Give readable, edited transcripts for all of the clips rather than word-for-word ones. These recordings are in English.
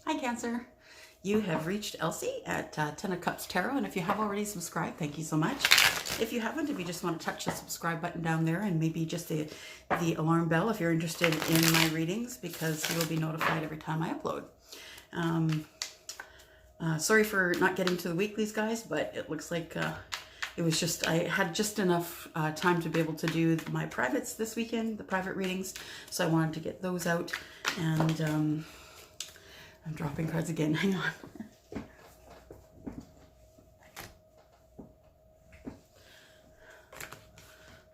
Hi Cancer. You have reached Elsie at 10 of Cups Tarot, and if you have already subscribed, thank you so much. If you haven't, if you just want to touch the subscribe button down there and maybe just the alarm bell if you're interested in my readings, because you will be notified every time I upload. Sorry for not getting to the weeklies, guys, but it looks like it was just, I had just enough time to be able to do my privates this weekend, the private readings, so I wanted to get those out, and I'm dropping cards again. Hang on.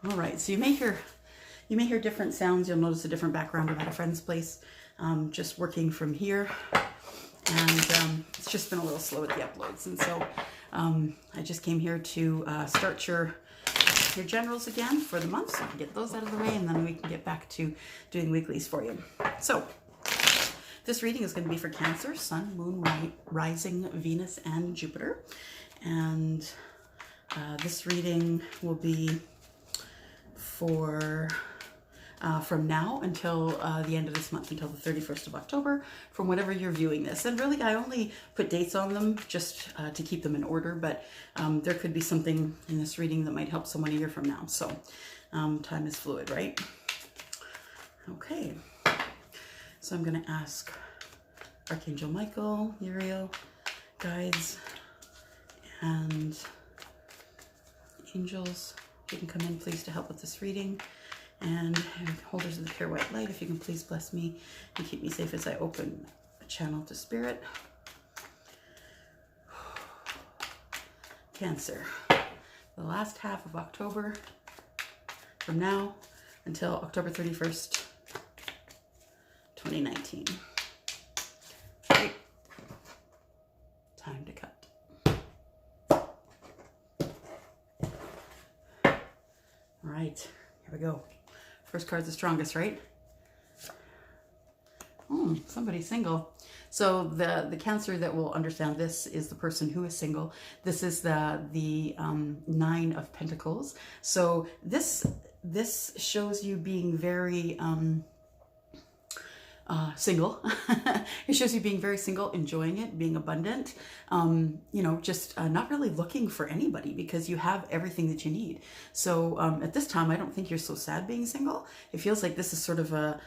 All right, so you may hear different sounds. You'll notice a different background. I'm at a friend's place, just working from here, and it's just been a little slow with the uploads. And so I just came here to start your generals again for the month, so I can get those out of the way, and then we can get back to doing weeklies for you. So this reading is going to be for Cancer, Sun, Moon, Rising, Venus, and Jupiter. And this reading will be for from now until the end of this month, until the 31st of October, from whenever you're viewing this. And really, I only put dates on them just to keep them in order, but there could be something in this reading that might help someone a year from now. So time is fluid, right? Okay. So I'm going to ask Archangel Michael, Uriel, guides, and angels, you can come in please to help with this reading. And holders of the pure white light, if you can please bless me and keep me safe as I open a channel to Spirit. Cancer, the last half of October, from now until October 31st, 2019. Great. Time to cut. All right, here we go. First card's the strongest, right? Somebody's single. So the Cancer that will understand this is the person who is single. This is the Nine of Pentacles. So this shows you being very single. It shows you being very single, enjoying it, being abundant, you know, just not really looking for anybody because you have everything that you need. So at this time, I don't think you're so sad being single. It feels like this is sort of a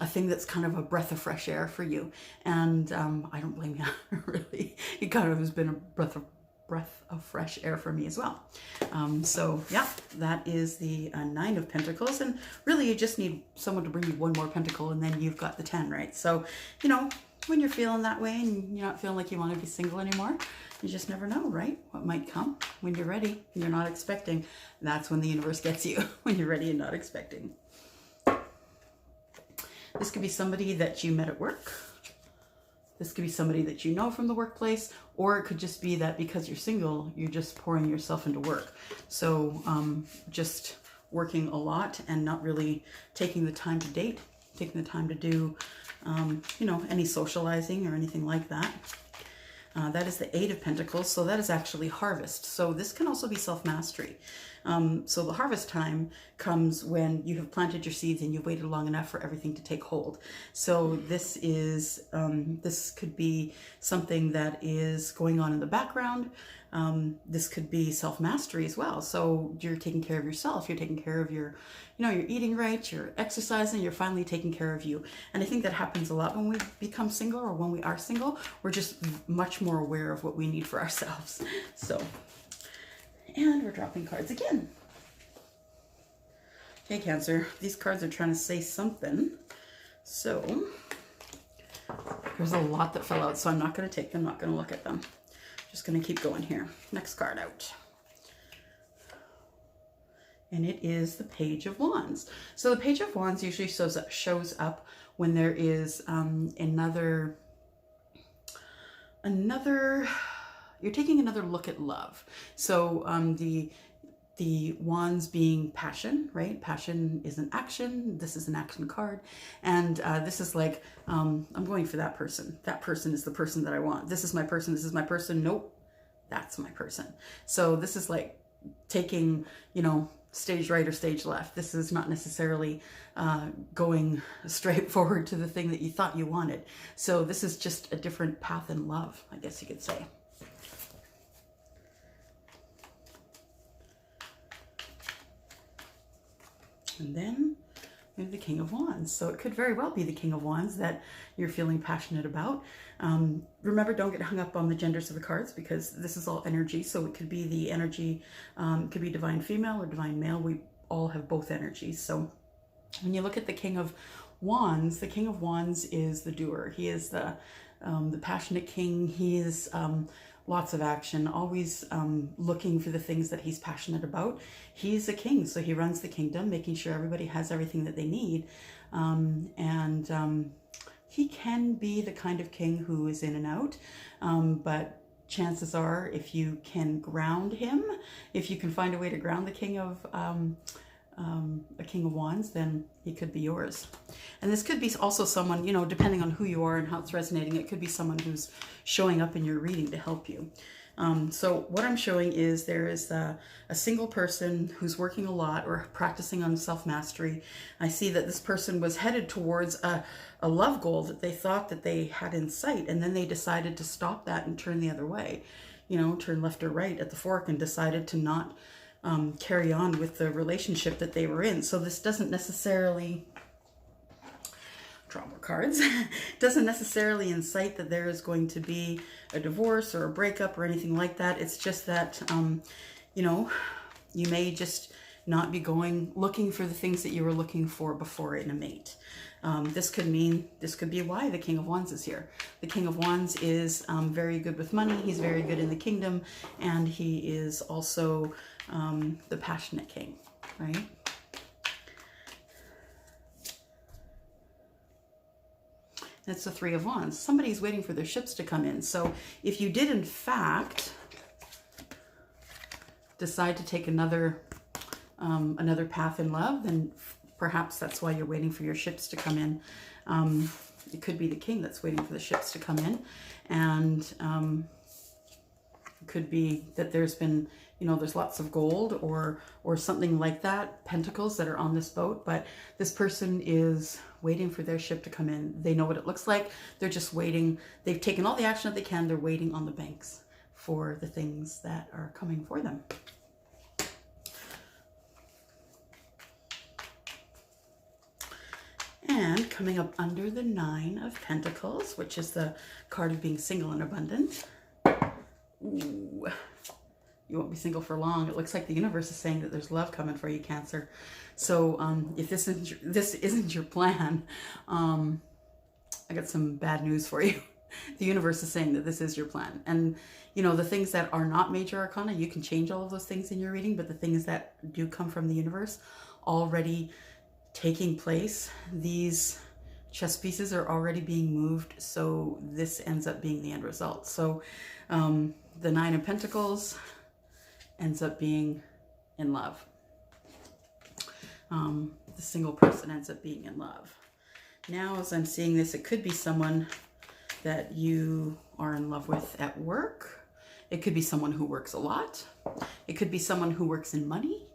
thing that's kind of a breath of fresh air for you. And I don't blame you, really. It kind of has been a breath of fresh air for me as well. So yeah, that is the Nine of Pentacles, and really you just need someone to bring you one more pentacle and then you've got the 10, right? So, you know, when you're feeling that way and you're not feeling like you want to be single anymore, you just never know, right? What might come when you're ready and you're not expecting. That's when the universe gets you, when you're ready and not expecting. This could be somebody that you met at work. This could be somebody that you know from the workplace, or it could just be that because you're single, you're just pouring yourself into work. So just working a lot and not really taking the time to date, taking the time to do, you know, any socializing or anything like that. That is the Eight of Pentacles, so that is actually harvest. So this can also be self-mastery. So the harvest time comes when you have planted your seeds and you've waited long enough for everything to take hold. So this is, this could be something that is going on in the background. This could be self-mastery as well. So you're taking care of yourself, you're taking care of your, you know, you're eating right, you're exercising, you're finally taking care of you. And I think that happens a lot when we become single, or when we are single. We're just much more aware of what we need for ourselves. So, and we're dropping cards again. Okay, Cancer, these cards are trying to say something. So there's a lot that fell out, so I'm not going to take them, not going to look at them. Just going to keep going here. Next card out. And it is the Page of Wands. So the Page of Wands usually shows up when there is another, you're taking another look at love. So the wands being passion, right? Passion is an action. This is an action card. And this is like, I'm going for that person. That person is the person that I want. This is my person. This is my person. Nope. That's my person. So this is like taking, you know, stage right or stage left. This is not necessarily going straight forward to the thing that you thought you wanted. So this is just a different path in love, I guess you could say. And then maybe the King of Wands. So it could very well be the King of Wands that you're feeling passionate about. Remember, don't get hung up on the genders of the cards, because this is all energy. So it could be the energy, it could be divine female or divine male. We all have both energies. So when you look at the King of Wands is the doer. He is the passionate king. He is lots of action, always looking for the things that he's passionate about. He's a king, so he runs the kingdom, making sure everybody has everything that they need. He can be the kind of king who is in and out, but chances are, if you can ground him, if you can find a way to ground the King of a King of Wands, then he could be yours. And this could be also someone, you know, depending on who you are and how it's resonating, it could be someone who's showing up in your reading to help you. So what I'm showing is there is a single person who's working a lot or practicing on self-mastery. I see that this person was headed towards a love goal that they thought that they had in sight, and then they decided to stop that and turn the other way, you know, turn left or right at the fork, and decided to not carry on with the relationship that they were in. So this doesn't necessarily, draw more cards, doesn't necessarily incite that there is going to be a divorce or a breakup or anything like that. It's just that, you know, you may just not be looking for the things that you were looking for before in a mate. This could be why the King of Wands is here. The King of Wands is very good with money. He's very good in the kingdom, and he is also the passionate king, right? That's the Three of Wands. Somebody's waiting for their ships to come in. So if you did, in fact, decide to take another path in love, then perhaps that's why you're waiting for your ships to come in. It could be the king that's waiting for the ships to come in. And it could be that there's been, you know, there's lots of gold or something like that, pentacles that are on this boat, but this person is waiting for their ship to come in. They know what it looks like. They're just waiting. They've taken all the action that they can. They're waiting on the banks for the things that are coming for them. And coming up under the Nine of Pentacles, which is the card of being single and abundant. Ooh, you won't be single for long. It looks like the universe is saying that there's love coming for you, Cancer. So if this isn't your plan, I got some bad news for you. The universe is saying that this is your plan. And, you know, the things that are not major arcana, you can change all of those things in your reading, but the things that do come from the universe already taking place, these chess pieces are already being moved, so this ends up being the end result. So the Nine of Pentacles ends up being in love. The single person ends up being in love. Now, as I'm seeing this, it could be someone that you are in love with at work. It could be someone who works a lot. It could be someone who works in money.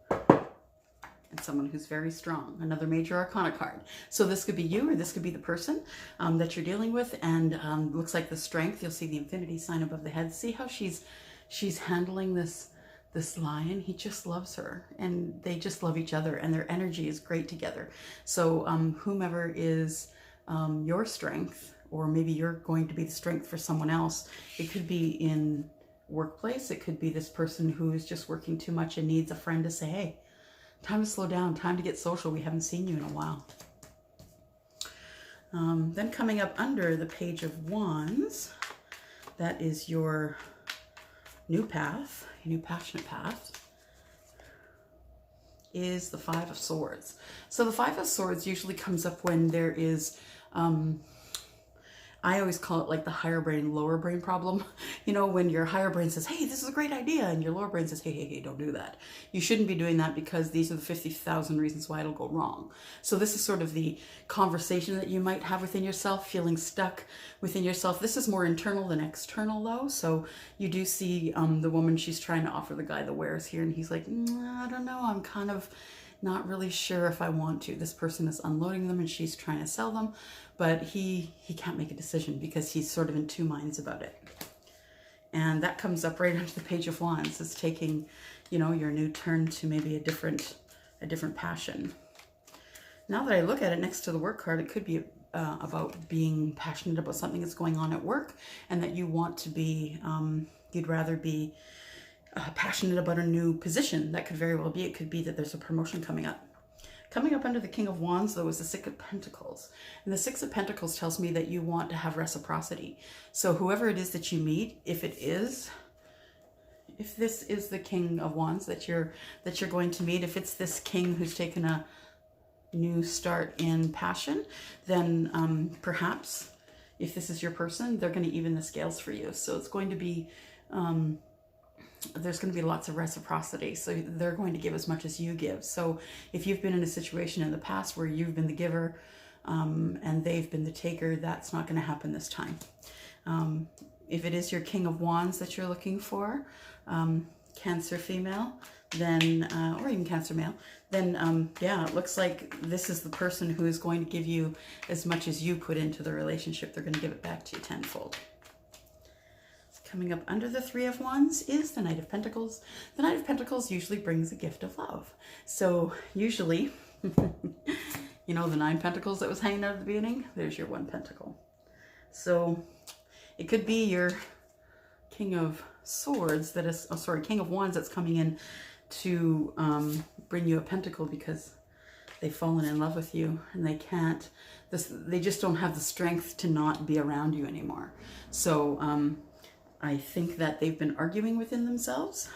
And someone who's very strong. Another major arcana card. So this could be you, or this could be the person that you're dealing with. And looks like the Strength. You'll see the infinity sign above the head. See how she's handling this lion. He just loves her, and they just love each other, and their energy is great together. So whomever is your strength, or maybe you're going to be the strength for someone else. It could be in workplace. It could be this person who is just working too much and needs a friend to say, hey, time to slow down, time to get social. We haven't seen you in a while. Then coming up under the Page of Wands, that is your new path, your new passionate path, is the Five of Swords. So the Five of Swords usually comes up when there is I always call it like the higher brain, lower brain problem. You know, when your higher brain says, hey, this is a great idea, and your lower brain says, hey, hey, hey, don't do that. You shouldn't be doing that because these are the 50,000 reasons why it'll go wrong. So this is sort of the conversation that you might have within yourself, feeling stuck within yourself. This is more internal than external though. So you do see the woman, she's trying to offer the guy the wares here, and he's like, I don't know, I'm kind of not really sure if I want to. This person is unloading them and she's trying to sell them, but he can't make a decision because he's sort of in two minds about it. And that comes up right under the Page of Wands. It's taking, you know, your new turn to maybe a different passion. Now that I look at it next to the work card, it could be about being passionate about something that's going on at work, and that you want to be, you'd rather be passionate about a new position. That could very well be. It could be that there's a promotion coming up. Coming up under the King of Wands, though, is the Six of Pentacles. And the Six of Pentacles tells me that you want to have reciprocity. So whoever it is that you meet, if this is the King of Wands that you're going to meet, if it's this king who's taken a new start in passion, then perhaps if this is your person, they're going to even the scales for you. So it's going to be there's going to be lots of reciprocity. So they're going to give as much as you give. So if you've been in a situation in the past where you've been the giver and they've been the taker, that's not going to happen this time. If it is your King of Wands that you're looking for, Cancer female, then, or even Cancer male, then yeah, it looks like this is the person who is going to give you as much as you put into the relationship. They're going to give it back to you tenfold. Coming up under the Three of Wands is the Knight of Pentacles. The Knight of Pentacles usually brings a gift of love. So usually, you know, the 9 pentacles that was hanging out at the beginning, there's your 1 pentacle. So it could be your King of Swords that is, oh sorry, King of Wands that's coming in to bring you a pentacle because they've fallen in love with you and they can't, they just don't have the strength to not be around you anymore. So I think that they've been arguing within themselves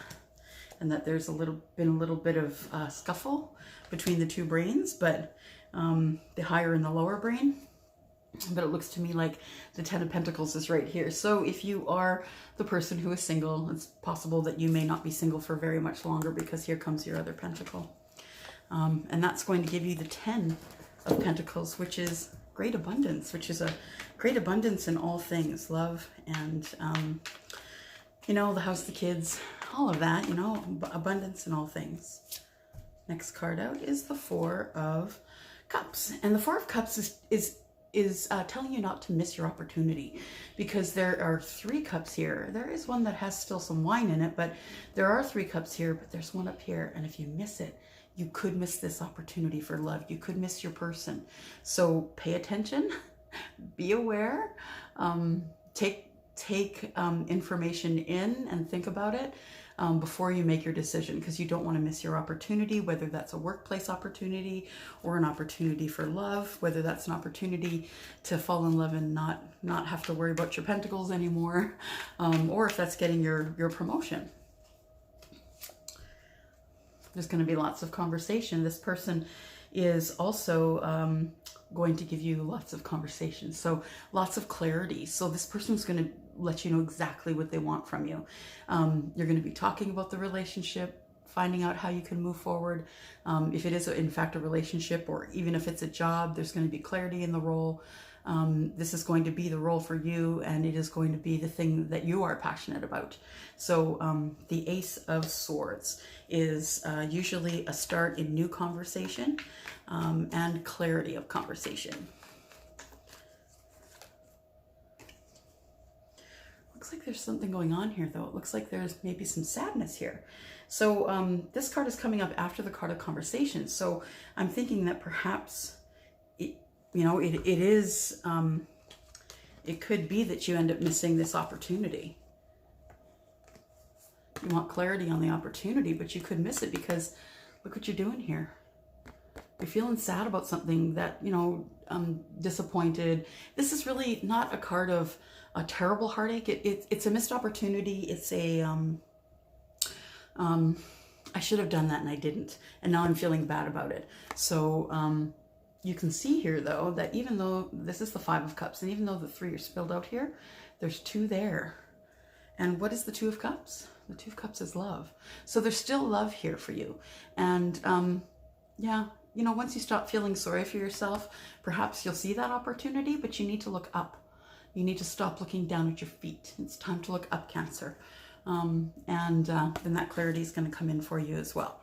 and that there's been a little bit of scuffle between the two brains, but the higher and the lower brain. But it looks to me like the 10 of Pentacles is right here. So if you are the person who is single, it's possible that you may not be single for very much longer because here comes your other pentacle. And that's going to give you the 10 of Pentacles, which is great abundance, which is a great abundance in all things, love and, you know, the house, the kids, all of that, you know, abundance in all things. Next card out is the Four of Cups. And the Four of Cups is telling you not to miss your opportunity, because there are 3 cups here. There is one that has still some wine in it, but there are 3 cups here, but there's one up here. And if you miss it, you could miss this opportunity for love. You could miss your person. So pay attention, be aware, take information in and think about it before you make your decision, because you don't want to miss your opportunity, whether that's a workplace opportunity or an opportunity for love, whether that's an opportunity to fall in love and not have to worry about your pentacles anymore, or if that's getting your promotion. There's going to be lots of conversation. This person is also going to give you lots of conversation. So lots of clarity. So this person's going to let you know exactly what they want from you. You're going to be talking about the relationship, finding out how you can move forward. If it is in fact a relationship, or even if it's a job, there's going to be clarity in the role. This is going to be the role for you, and it is going to be the thing that you are passionate about. So the Ace of Swords is usually a start in new conversation and clarity of conversation. Looks like there's something going on here, though. It looks like there's maybe some sadness here. So this card is coming up after the card of conversation. So I'm thinking that perhaps you know, it is, it could be that you end up missing this opportunity. You want clarity on the opportunity, but you could miss it because look what you're doing here. You're feeling sad about something that, you know, disappointed. This is really not a card of a terrible heartache. It's a missed opportunity. It's a, I should have done that and I didn't. And now I'm feeling bad about it. So, you can see here, though, that even though this is the Five of Cups, and even though the 3 are spilled out here, there's 2 there. And what is the Two of Cups? The Two of Cups is love. So there's still love here for you. And yeah, you know, once you stop feeling sorry for yourself, perhaps you'll see that opportunity, but you need to look up. You need to stop looking down at your feet. It's time to look up, Cancer. And then that clarity is going to come in for you as well.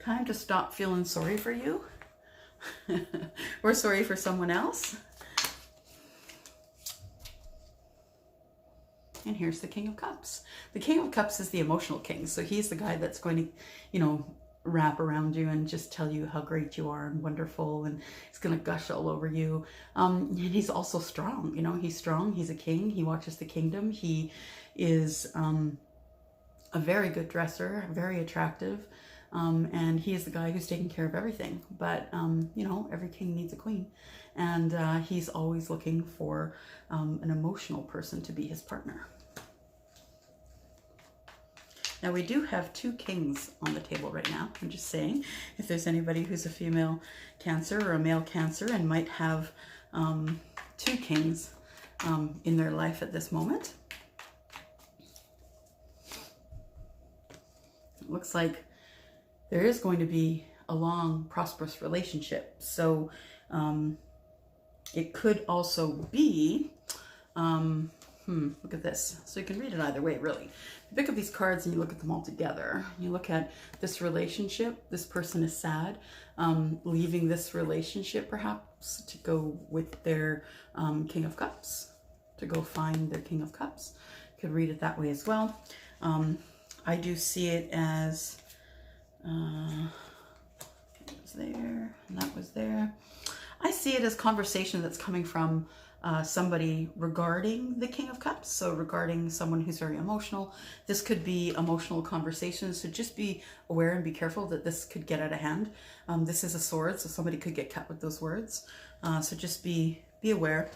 Time to stop feeling sorry for you or sorry for someone else. And here's the King of Cups. The King of Cups is the emotional king. So he's the guy that's going to, you know, wrap around you and just tell you how great you are and wonderful, and he's going to gush all over you. And he's also strong. You know, he's strong. He's a king. He watches the kingdom. He is a very good dresser, very attractive. And he is the guy who's taking care of everything. But, you know, every king needs a queen. And he's always looking for an emotional person to be his partner. Now, we do have 2 kings on the table right now. I'm just saying, if there's anybody who's a female Cancer or a male Cancer and might have 2 kings in their life at this moment. It looks like there is going to be a long, prosperous relationship. So it could also be, look at this. So you can read it either way, really. You pick up these cards and you look at them all together. You look at this relationship. This person is sad, leaving this relationship perhaps to go with their King of Cups, to go find their King of Cups. You could read it that way as well. I do see it as, it was there and that was there. I see it as conversation that's coming from somebody regarding the King of Cups. So regarding someone who's very emotional. This could be emotional conversations. So just be aware and be careful that this could get out of hand. This is a sword, so somebody could get cut with those words. So just be aware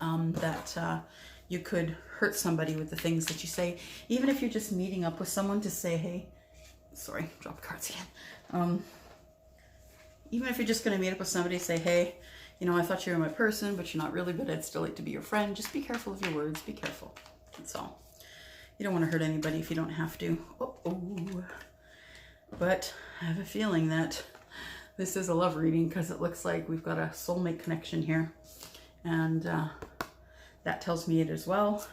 that you could hurt somebody with the things that you say. Even if you're just meeting up with someone to say, hey, sorry, drop the cards again. Even if you're just going to meet up with somebody, say, hey, you know, I thought you were my person, but you're not really, but I'd still like to be your friend. Just be careful of your words. Be careful. That's all. You don't want to hurt anybody if you don't have to. Uh-oh. But I have a feeling that this is a love reading because it looks like we've got a soulmate connection here. And that tells me it as well.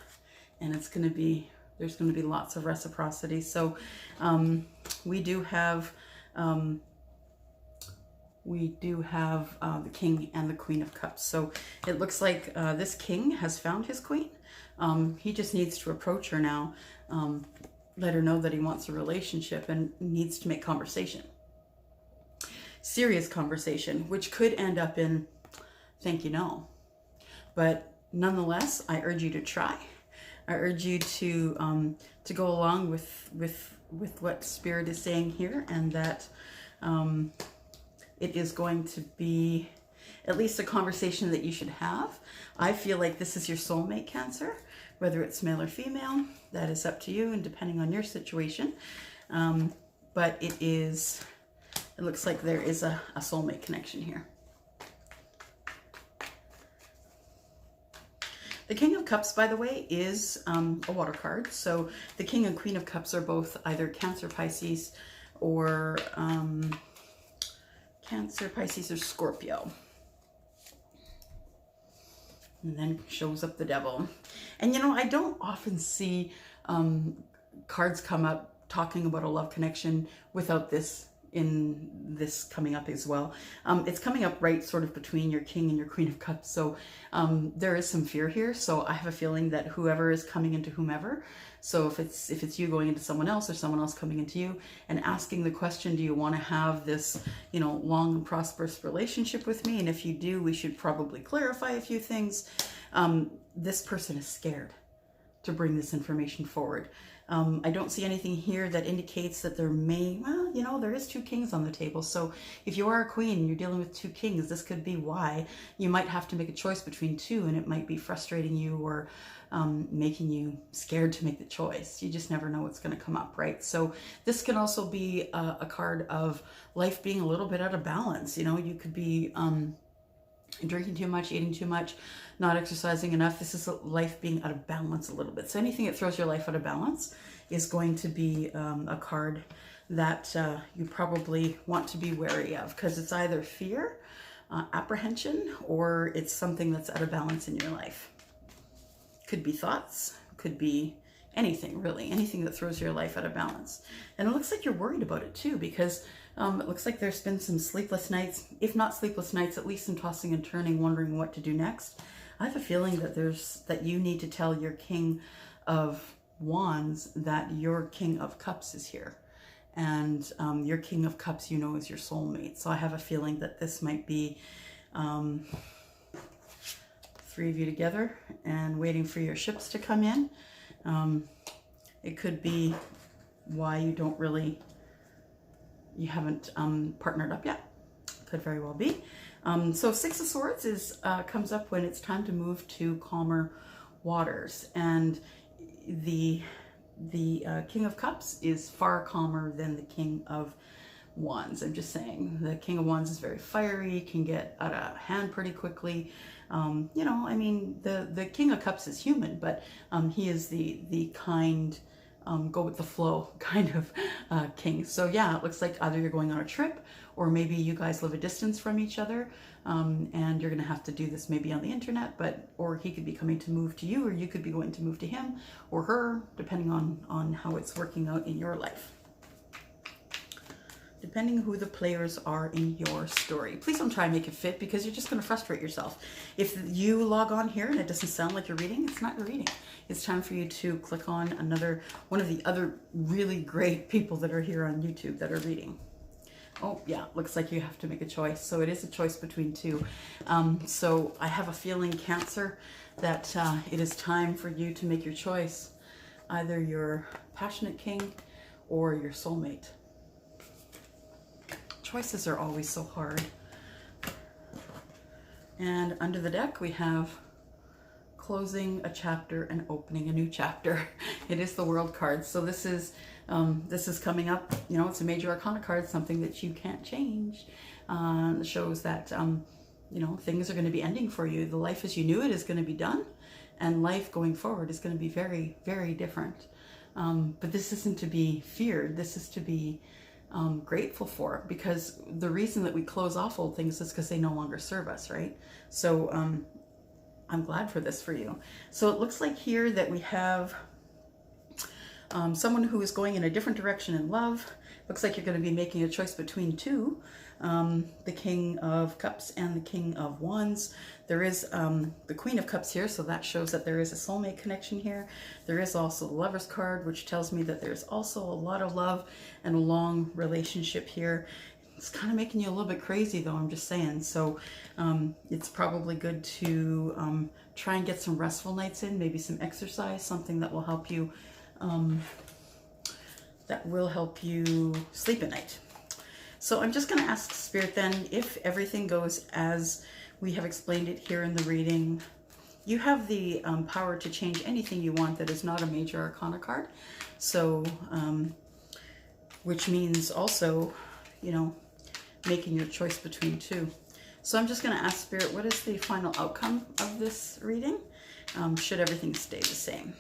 And it's going to be, there's going to be lots of reciprocity. So we do have the King and the Queen of Cups. So it looks like this king has found his queen. He just needs to approach her now, let her know that he wants a relationship and needs to make conversation. Serious conversation, which could end up in thank you, no. But nonetheless, I urge you to try. I urge you to go along with what Spirit is saying here, and that it is going to be at least a conversation that you should have. I feel like this is your soulmate, Cancer, whether it's male or female. That is up to you and depending on your situation. But it looks like there is a soulmate connection here. The King of Cups, by the way, is a water card. So the King and Queen of Cups are both either Cancer, Pisces, or Cancer, Pisces, or Scorpio. And then shows up the Devil. And you know, I don't often see cards come up talking about a love connection without this coming up as well. It's coming up right sort of between your King and your Queen of Cups. So there is some fear here. So I have a feeling that whoever is coming into whomever, so if it's you going into someone else or someone else coming into you and asking the question, do you want to have this, you know, long and prosperous relationship with me? And if you do, we should probably clarify a few things. This person is scared to bring this information forward. I don't see anything here that indicates that there may, well, you know, there is 2 kings on the table. So if you are a queen and you're dealing with 2 kings, this could be why you might have to make a choice between 2, and it might be frustrating you or making you scared to make the choice. You just never know what's going to come up, right? So this can also be a card of life being a little bit out of balance. You know, you could be drinking too much, eating too much, not exercising enough. This is life being out of balance a little bit. So anything that throws your life out of balance is going to be a card that you probably want to be wary of, because it's either fear, apprehension, or it's something that's out of balance in your life. Could be thoughts, could be anything, really, anything that throws your life out of balance. And it looks like you're worried about it too, because it looks like there's been some sleepless nights, if not sleepless nights, at least some tossing and turning, wondering what to do next. I have a feeling that you need to tell your King of Wands that your King of Cups is here. And your King of Cups, you know, is your soulmate. So I have a feeling that this might be 3 of you together and waiting for your ships to come in. It could be why you haven't partnered up yet. Could very well be. So 6 of Swords comes up when it's time to move to calmer waters, and the King of Cups is far calmer than the King of Wands. I'm just saying, the King of Wands is very fiery, can get out of hand pretty quickly. You know, I mean, the King of Cups is human, but he is the kind, go with the flow kind of king. So yeah, it looks like either you're going on a trip, or maybe you guys live a distance from each other, and you're going to have to do this maybe on the internet, or he could be coming to move to you, or you could be going to move to him or her, depending on how it's working out in your life. Depending who the players are in your story. Please don't try and make it fit, because you're just going to frustrate yourself. If you log on here and it doesn't sound like you're reading, it's not your reading. It's time for you to click on one of the other really great people that are here on YouTube that are reading. Oh yeah, looks like you have to make a choice. So it is a choice between 2. So I have a feeling, Cancer, that it is time for you to make your choice. Either your passionate king or your soulmate. Choices are always so hard. And under the deck we have closing a chapter and opening a new chapter. It is the World card. So this is coming up, you know, it's a major arcana card, something that you can't change. It shows that, you know, things are going to be ending for you. The life as you knew it is going to be done, and life going forward is going to be very, very different. But this isn't to be feared. This is to be grateful for, because the reason that we close off old things is because they no longer serve us, right? So I'm glad for this for you. So it looks like here that we have someone who is going in a different direction in love. Looks like you're going to be making a choice between 2, the King of Cups and the King of Wands. There is the Queen of Cups here, so that shows that there is a soulmate connection here. There is also the Lover's card, which tells me that there's also a lot of love and a long relationship here. It's kind of making you a little bit crazy, though, I'm just saying. So it's probably good to try and get some restful nights in, maybe some exercise, something that will help you sleep at night. So I'm just going to ask Spirit then, if everything goes as we have explained it here in the reading, you have the power to change anything you want that is not a major arcana card. So, which means also, you know, making your choice between 2. So I'm just going to ask Spirit, what is the final outcome of this reading? Should everything stay the same?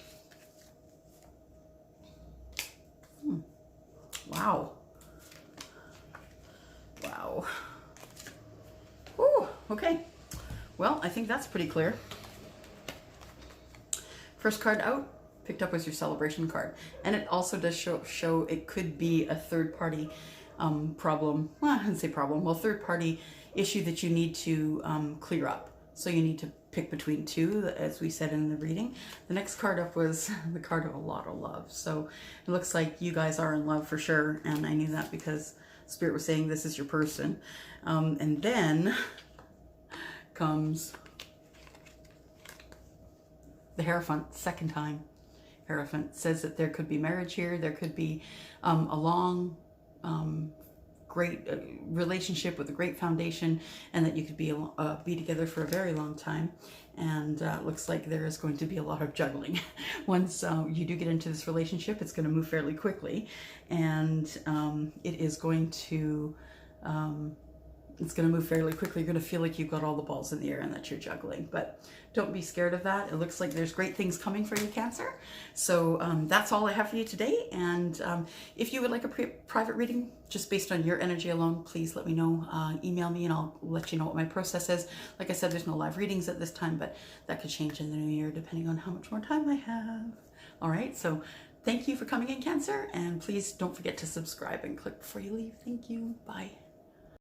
Wow. Wow. Ooh, okay. Well, I think that's pretty clear. First card out, picked up was your celebration card. And it also does show it could be a third-party problem. Well, I didn't say problem. Well, third-party issue that you need to clear up. So you need to pick between 2, as we said in the reading. The next card up was the card of a lot of love. So it looks like you guys are in love for sure. And I knew that because Spirit was saying this is your person. And then comes the Hierophant, second time. Hierophant says that there could be marriage here. There could be a long, great relationship with a great foundation, and that you could be together for a very long time. And looks like there is going to be a lot of juggling. Once you do get into this relationship, it's going to move fairly quickly, and it is going to move fairly quickly. You're going to feel like you've got all the balls in the air and that you're juggling, but don't be scared of that. It looks like there's great things coming for you, Cancer. So that's all I have for you today. And if you would like a private reading just based on your energy alone, please let me know. Email me and I'll let you know what my process is. Like I said, there's no live readings at this time, but that could change in the new year depending on how much more time I have. All right, so thank you for coming in, Cancer, and please don't forget to subscribe and click before you leave. Thank you. Bye.